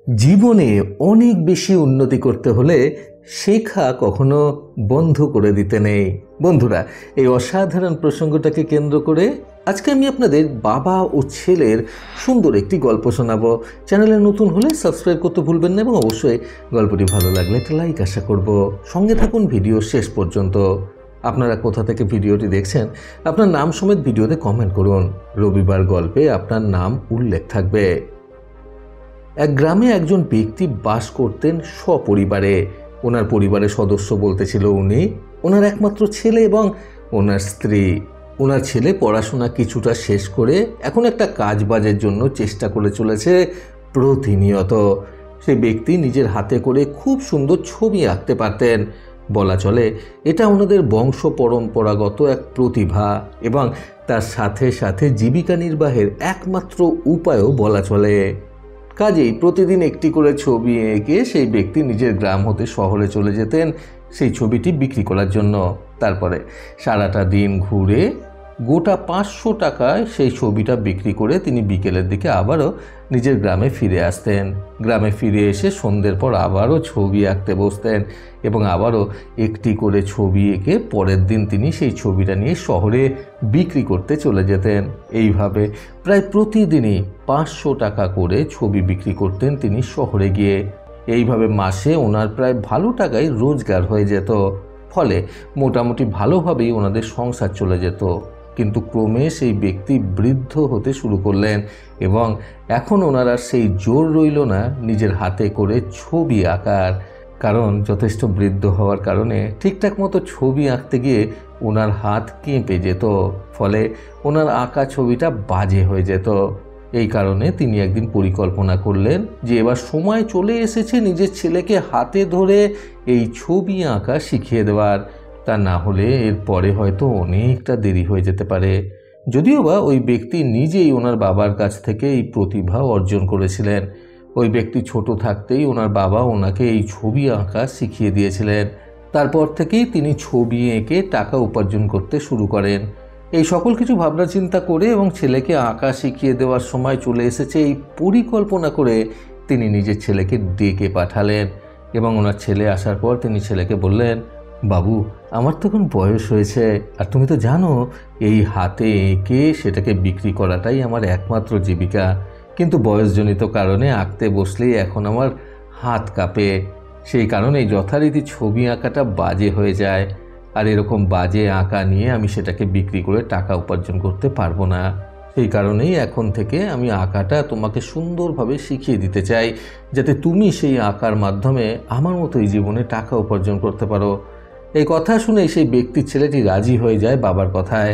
জীবনে অনেক বেশি উন্নতি করতে হলে শেখা কখনো বন্ধ করে দিতে নেই। বন্ধুরা, এই অসাধারণ প্রসঙ্গটাকে কেন্দ্র করে আজকে আমি আপনাদের বাবা ও ছেলের সুন্দর একটি গল্প শোনাবো। চ্যানেলে নতুন হলে সাবস্ক্রাইব করতে ভুলবেন না এবং অবশ্যই গল্পটি ভালো লাগলে একটা লাইক আশা করব। সঙ্গে থাকুন ভিডিও শেষ পর্যন্ত। আপনারা কোথা থেকে ভিডিওটি দেখছেন আপনার নাম সমেত ভিডিওতে কমেন্ট করুন। রবিবার গল্পে আপনার নাম উল্লেখ থাকবে। এক গ্রামে একজন ব্যক্তি বাস করতেন সপরিবারে। ওনার পরিবারের সদস্য বলতে ছিল উনি, ওনার একমাত্র ছেলে এবং ওনার স্ত্রী। ওনার ছেলে পড়াশোনা কিছুটা শেষ করে এখন একটা কাজ বাজের জন্য চেষ্টা করে চলেছে প্রতিনিয়ত। সেই ব্যক্তি নিজের হাতে করে খুব সুন্দর ছবি আঁকতে পারতেন। বলা চলে এটা ওনাদের বংশ পরম্পরাগত এক প্রতিভা এবং তার সাথে সাথে জীবিকা নির্বাহের একমাত্র উপায়ও বলা চলে। কাজেই প্রতিদিন একটি করে ছবি এঁকে সেই ব্যক্তি নিজের গ্রাম হতে শহরে চলে যেতেন সেই ছবিটি বিক্রি করার জন্য। তারপরে সারাটা দিন ঘুরে গোটা 500 টাকায় সেই ছবিটা বিক্রি করে তিনি বিকেলের দিকে আবারও নিজের গ্রামে ফিরে আসতেন। গ্রামে ফিরে এসে সন্ধ্যের পর আবারও ছবি আঁকতে বসতেন এবং আবারও একটি করে ছবি এঁকে পরের দিন তিনি সেই ছবিটা নিয়ে শহরে বিক্রি করতে চলে যেতেন। এইভাবে প্রায় প্রতিদিনই 500 টাকা করে ছবি বিক্রি করতেন তিনি শহরে গিয়ে। এইভাবে মাসে ওনার প্রায় ভালো টাকাই রোজগার হয়ে যেত। ফলে মোটামুটি ভালোভাবেই ওনাদের সংসার চলে যেত। কিন্তু ক্রমে সেই ব্যক্তি বৃদ্ধ হতে শুরু করলেন এবং এখন ওনার আর সেই জোর রইল না নিজের হাতে করে ছবি আঁকার। কারণ যথেষ্ট বৃদ্ধ হওয়ার কারণে ঠিকঠাক মতো ছবি আঁকতে গিয়ে ওনার হাত কেঁপে যেত। ফলে ওনার আঁকা ছবিটা বাজে হয়ে যেত। এই কারণে তিনি একদিন পরিকল্পনা করলেন যে এবার সময় চলে এসেছে নিজের ছেলেকে হাতে ধরে এই ছবি আঁকা শিখিয়ে দেওয়ার। তা না হলে এর পরে হয়তো অনেকটা দেরি হয়ে যেতে পারে। যদিও বা ওই ব্যক্তি নিজেই ওনার বাবার কাছ থেকে এই প্রতিভা অর্জন করেছিলেন। ওই ব্যক্তি ছোট থাকতেই ওনার বাবা ওনাকে এই ছবি আঁকা শিখিয়ে দিয়েছিলেন। তারপর থেকেই তিনি ছবি এঁকে টাকা উপার্জন করতে শুরু করেন। এই সকল কিছু ভাবনা চিন্তা করে এবং ছেলেকে আঁকা শিখিয়ে দেওয়ার সময় চলে এসেছে এই পরিকল্পনা করে তিনি নিজের ছেলেকে ডেকে পাঠালেন এবং ওনার ছেলে আসার পর তিনি ছেলেকে বললেন, বাবু, আমার তো এখন বয়স হয়েছে আর তুমি তো জানো এই হাতে এঁকে সেটাকে বিক্রি করাটাই আমার একমাত্র জীবিকা। কিন্তু বয়সজনিত কারণে আঁকতে বসলেই এখন আমার হাত কাঁপে। সেই কারণে যথারীতি ছবি আঁকাটা বাজে হয়ে যায়। আর এরকম বাজে আঁকা নিয়ে আমি সেটাকে বিক্রি করে টাকা উপার্জন করতে পারবো না। সেই কারণেই এখন থেকে আমি আঁকাটা তোমাকে সুন্দরভাবে শিখিয়ে দিতে চাই, যাতে তুমি সেই আঁকার মাধ্যমে আমার মতোই জীবনে টাকা উপার্জন করতে পারো। এই কথা শুনে সেই ব্যক্তির ছেলেটি রাজি হয়ে যায় বাবার কথায়।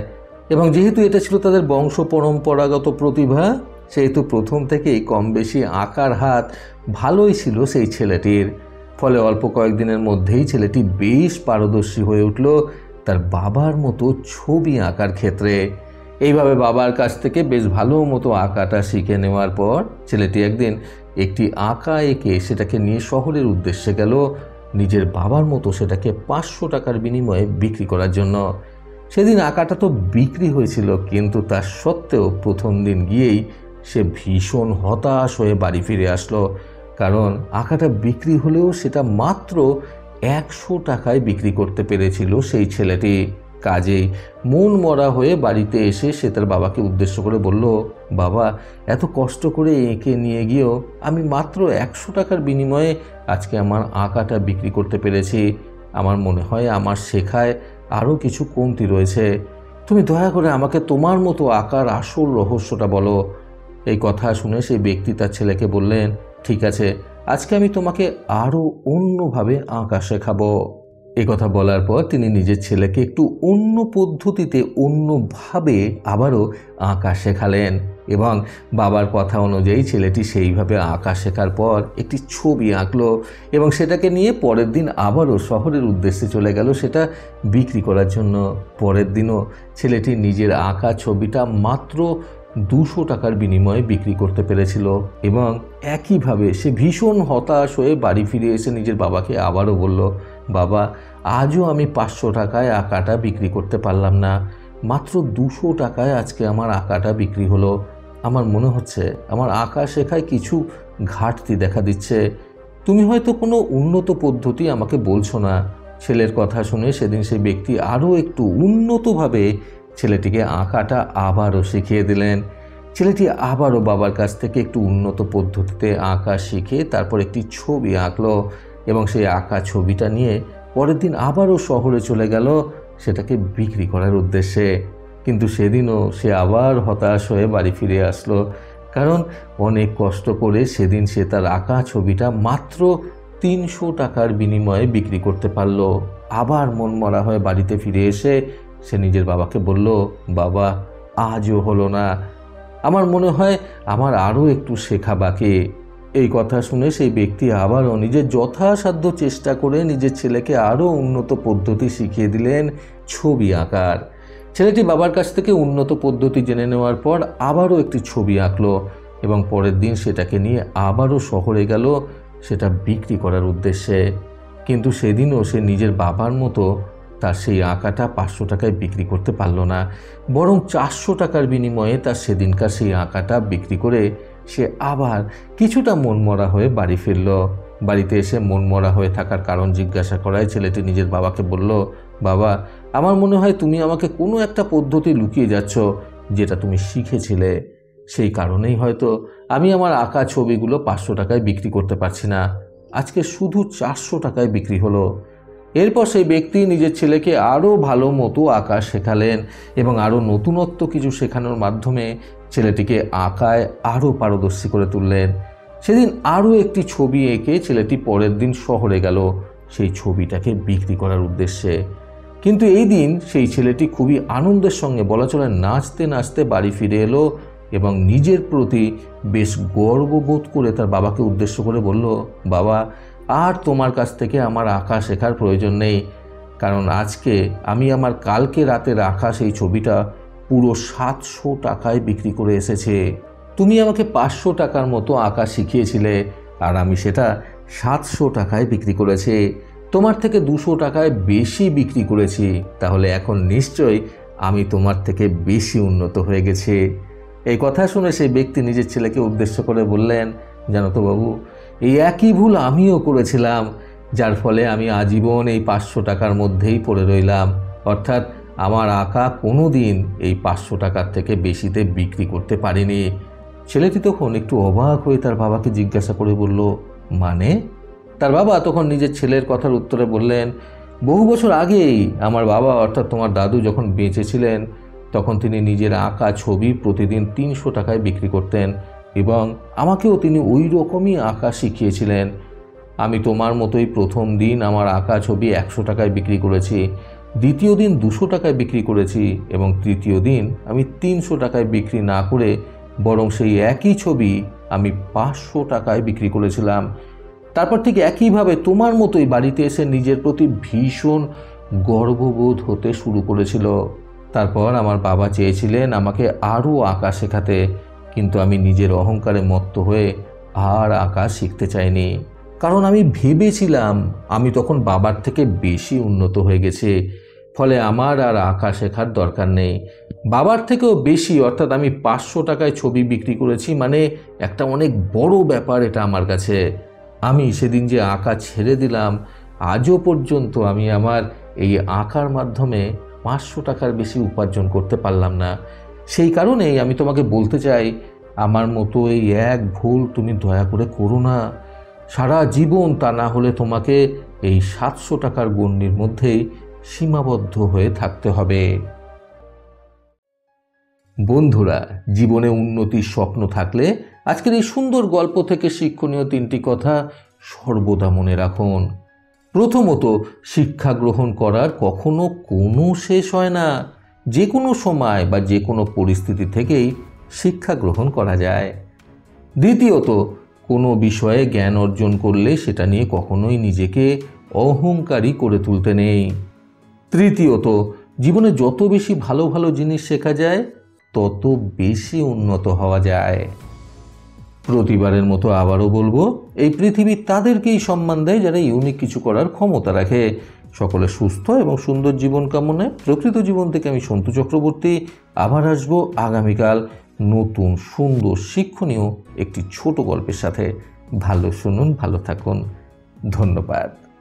এবং যেহেতু এটা ছিল তাদের বংশ পরম্পরাগত প্রতিভা, সেহেতু প্রথম থেকেই কম বেশি আঁকার হাত ভালোই ছিল সেই ছেলেটির। ফলে অল্প কয়েকদিনের মধ্যেই ছেলেটি বেশ পারদর্শী হয়ে উঠল তার বাবার মতো ছবি আঁকার ক্ষেত্রে। এইভাবে বাবার কাছ থেকে বেশ ভালো মতো আঁকাটা শিখে নেওয়ার পর ছেলেটি একদিন একটি আঁকা এঁকে সেটাকে নিয়ে শহরের উদ্দেশ্যে গেল নিজের বাবার মতো সেটাকে 500 টাকার বিনিময়ে বিক্রি করার জন্য। সেদিন আঁকাটা তো বিক্রি হয়েছিল, কিন্তু তার সত্ত্বেও প্রথম দিন গিয়েই সে ভীষণ হতাশ হয়ে বাড়ি ফিরে আসলো। কারণ আঁকাটা বিক্রি হলেও সেটা মাত্র 100 টাকায় বিক্রি করতে পেরেছিল সেই ছেলেটি। কাজেই মন মরা হয়ে বাড়িতে এসে সে তার বাবাকে উদ্দেশ্য করে বলল, বাবা, এত কষ্ট করে এঁকে নিয়ে গিয়েও আমি মাত্র 100 টাকার বিনিময়ে আজকে আমার আঁকাটা বিক্রি করতে পেরেছি। আমার মনে হয় আমার শেখায় আরও কিছু কমতি রয়েছে। তুমি দয়া করে আমাকে তোমার মতো আঁকার আসল রহস্যটা বলো। এই কথা শুনে সেই ব্যক্তি তার ছেলেকে বললেন, ঠিক আছে, আজকে আমি তোমাকে আরও অন্যভাবে আঁকা শেখাবো। এই কথা বলার পর তিনি নিজের ছেলেকে একটু অন্য পদ্ধতিতে অন্যভাবে আবারও আঁকা শেখালেন এবং বাবার কথা অনুযায়ী ছেলেটি সেইভাবে আঁকা শেখার পর একটি ছবি আঁকলো এবং সেটাকে নিয়ে পরের দিন আবারও শহরের উদ্দেশ্যে চলে গেল সেটা বিক্রি করার জন্য। পরের দিনও ছেলেটি নিজের আঁকা ছবিটা মাত্র 200 টাকার বিনিময়ে বিক্রি করতে পেরেছিল এবং একইভাবে সে ভীষণ হতাশ হয়ে বাড়ি ফিরে এসে নিজের বাবাকে আবারও বলল, বাবা, আজও আমি 500 টাকায় আঁকাটা বিক্রি করতে পারলাম না। মাত্র 200 টাকায় আজকে আমার আঁকাটা বিক্রি হলো। আমার মনে হচ্ছে আমার আঁকা শেখায় কিছু ঘাটতি দেখা দিচ্ছে। তুমি হয়তো কোনো উন্নত পদ্ধতি আমাকে বলছো না। ছেলের কথা শুনে সেদিন সেই ব্যক্তি আরও একটু উন্নতভাবে ছেলেটিকে আঁকাটা আবারও শিখিয়ে দিলেন। ছেলেটি আবারও বাবার কাছ থেকে একটু উন্নত পদ্ধতিতে আঁকা শিখে তারপর একটি ছবি আঁকলো এবং সেই আঁকা ছবিটা নিয়ে পরের দিন আবারও শহরে চলে গেল সেটাকে বিক্রি করার উদ্দেশ্যে। কিন্তু সেদিনও সে আবার হতাশ হয়ে বাড়ি ফিরে আসলো, কারণ অনেক কষ্ট করে সেদিন সে তার আঁকা ছবিটা মাত্র 300 টাকার বিনিময়ে বিক্রি করতে পারল। আবার মনমরা হয়ে বাড়িতে ফিরে এসে সে নিজের বাবাকে বলল, বাবা আজও হলো না, আমার মনে হয় আমার আরও একটু শেখা বাকি। এই কথা শুনে সেই ব্যক্তি আবারও নিজের যথাসাধ্য চেষ্টা করে নিজের ছেলেকে আরও উন্নত পদ্ধতি শিখিয়ে দিলেন ছবি আঁকার। ছেলেটি বাবার কাছ থেকে উন্নত পদ্ধতি জেনে নেওয়ার পর আবারও একটি ছবি আঁকলো এবং পরের দিন সেটাকে নিয়ে আবারও শহরে গেল সেটা বিক্রি করার উদ্দেশ্যে। কিন্তু সেদিনও সে নিজের বাবার মতো তার সেই আঁকাটা 500 টাকায় বিক্রি করতে পারল না, বরং 400 টাকার বিনিময়ে তার সেদিনকার সেই আঁকাটা বিক্রি করে সে আবার কিছুটা মনমরা হয়ে বাড়ি ফিরল। বাড়িতে এসে মনমরা হয়ে থাকার কারণ জিজ্ঞাসা করায় ছেলেটি নিজের বাবাকে বলল, বাবা আমার মনে হয় তুমি আমাকে কোনো একটা পদ্ধতি লুকিয়ে যাচ্ছ যেটা তুমি শিখেছিলে, সেই কারণেই হয়তো আমি আমার আঁকা ছবিগুলো 500 টাকায় বিক্রি করতে পারছি না, আজকে শুধু 400 টাকায় বিক্রি হলো। এরপর সেই ব্যক্তি নিজের ছেলেকে আরও ভালো মতো আঁকা শেখালেন এবং আরও নতুনত্ব কিছু শেখানোর মাধ্যমে ছেলেটিকে আঁকায় আরও পারদর্শী করে তুললেন। সেদিন আরও একটি ছবি এঁকে ছেলেটি পরের দিন শহরে গেল সেই ছবিটাকে বিক্রি করার উদ্দেশ্যে। কিন্তু এই দিন সেই ছেলেটি খুবই আনন্দের সঙ্গে, বলা চলে নাচতে নাচতে বাড়ি ফিরে এলো এবং নিজের প্রতি বেশ গর্ববোধ করে তার বাবাকে উদ্দেশ্য করে বলল, বাবা আর তোমার কাছ থেকে আমার আঁকা শেখার প্রয়োজন নেই, কারণ আজকে আমি আমার কালকে রাতের আঁকা সেই ছবিটা পুরো 700 টাকায় বিক্রি করে এসেছে। তুমি আমাকে 500 টাকার মতো আঁকা শিখিয়েছিলে আর আমি সেটা 700 টাকায় বিক্রি করেছি, তোমার থেকে 200 টাকায় বেশি বিক্রি করেছি, তাহলে এখন নিশ্চয়ই আমি তোমার থেকে বেশি উন্নত হয়ে গেছি। এই কথা শুনে সেই ব্যক্তি নিজের ছেলেকে উদ্দেশ্য করে বললেন, জানো তো বাবু, এই একই ভুল আমিও করেছিলাম, যার ফলে আমি আজীবন এই 500 টাকার মধ্যেই পড়ে রইলাম, অর্থাৎ আমার আঁকা কোনো দিন এই 500 টাকার থেকে বেশিতে বিক্রি করতে পারিনি। ছেলেটি তখন একটু অবাক হয়ে তার বাবাকে জিজ্ঞাসা করে বলল, মানে? তার বাবা তখন নিজের ছেলের কথার উত্তরে বললেন, বহু বছর আগেই আমার বাবা অর্থাৎ তোমার দাদু যখন বেঁচে ছিলেন তখন তিনি নিজের আঁকা ছবি প্রতিদিন 300 টাকায় বিক্রি করতেন এবং আমাকেও তিনি ওই রকমই আঁকা শিখিয়েছিলেন। আমি তোমার মতোই প্রথম দিন আমার আঁকা ছবি 100 টাকায় বিক্রি করেছি, দ্বিতীয় দিন 200 টাকায় বিক্রি করেছি এবং তৃতীয় দিন আমি 300 টাকায় বিক্রি না করে বরং সেই একই ছবি আমি 500 টাকায় বিক্রি করেছিলাম। তারপর ঠিক একইভাবে তোমার মতোই বাড়িতে এসে নিজের প্রতি ভীষণ গর্ববোধ হতে শুরু করেছিল। তারপর আমার বাবা চেয়েছিলেন আমাকে আরও আঁকা শেখাতে, কিন্তু আমি নিজের অহংকারে মত্ত হয়ে আর আঁকা শিখতে চাইনি, কারণ আমি ভেবেছিলাম আমি তখন বাবার থেকে বেশি উন্নত হয়ে গেছি, ফলে আমার আর আঁকা শেখার দরকার নেই। বাবার থেকেও বেশি অর্থাৎ আমি 500 টাকায় ছবি বিক্রি করেছি, মানে একটা অনেক বড় ব্যাপার এটা আমার কাছে। আমি সেদিন যে আঁকা ছেড়ে দিলাম, আজও পর্যন্ত আমি আমার এই আঁকার মাধ্যমে 500 টাকার বেশি উপার্জন করতে পারলাম না। সেই কারণেই আমি তোমাকে বলতে চাই, আমার মতো এই এক ভুল তুমি দয়া করে করো না। সারা জীবন তা না হলে তোমাকে এই 700 টাকার গণ্ডির মধ্যেই সীমাবদ্ধ হয়ে থাকতে হবে। বন্ধুরা, জীবনে উন্নতির স্বপ্ন থাকলে আজকের এই সুন্দর গল্প থেকে শিক্ষণীয় 3টি কথা সর্বদা মনে রাখুন। প্রথমত, শিক্ষা গ্রহণ করার কখনো কোনো শেষ হয় না। যে কোনো সময় বা যে কোনো পরিস্থিতি থেকেই শিক্ষা গ্রহণ করা যায়। দ্বিতীয়ত, কোনো বিষয়ে জ্ঞান অর্জন করলে সেটা নিয়ে কখনোই নিজেকে অহংকারী করে তুলতে নেই। তৃতীয়ত, জীবনে যত বেশি ভালো ভালো জিনিস শেখা যায় তত বেশি উন্নত হওয়া যায়। প্রতিবারের মতো আবারও বলবো, এই পৃথিবী তাদেরকেই সম্মান দেয় যারা ইউনিক কিছু করার ক্ষমতা রাখে। সকলে সুস্থ এবং সুন্দর জীবন কামনায় প্রকৃত জীবন থেকে আমি সন্তু চক্রবর্তী আবার আসবো আগামীকাল নতুন সুন্দর শিক্ষণীয় একটি ছোট গল্পের সাথে। ভালো শুনুন, ভালো থাকুন। ধন্যবাদ।